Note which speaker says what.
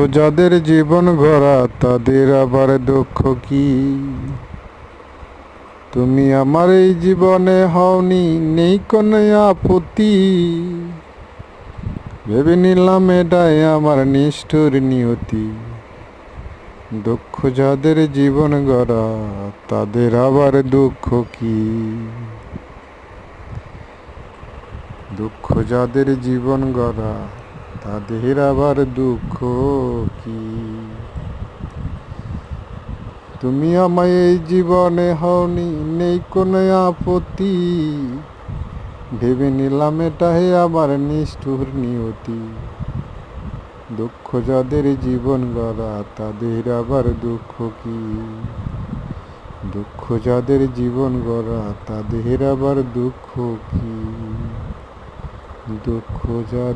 Speaker 1: যাদের জীবন গড়া তাদের আবার দুঃখ কি? তুমি আমার এই জীবনে হওনি, নেই কোনো আপত্তি। ভেবে নিলাম এটাই আমার নিষ্ঠুর নিয়তি। দুঃখ যাদের জীবন গড়া তাদের আবার দুঃখ কি? দুঃখ যাদের জীবন গড়া তাদের আবার দুঃখ কি? তুমি আমায় এই জীবনে হওনি, নেই কোনো আপত্তি। ভেবে নিলাম এটাই আমার নিষ্ঠুর নিয়তি। দুঃখ যাদের জীবন গড়া তাদের আবার দুঃখ কি? দুঃখ যাদের জীবন গড়া তাদের আবার দুঃখ কি? দুঃখ যাদের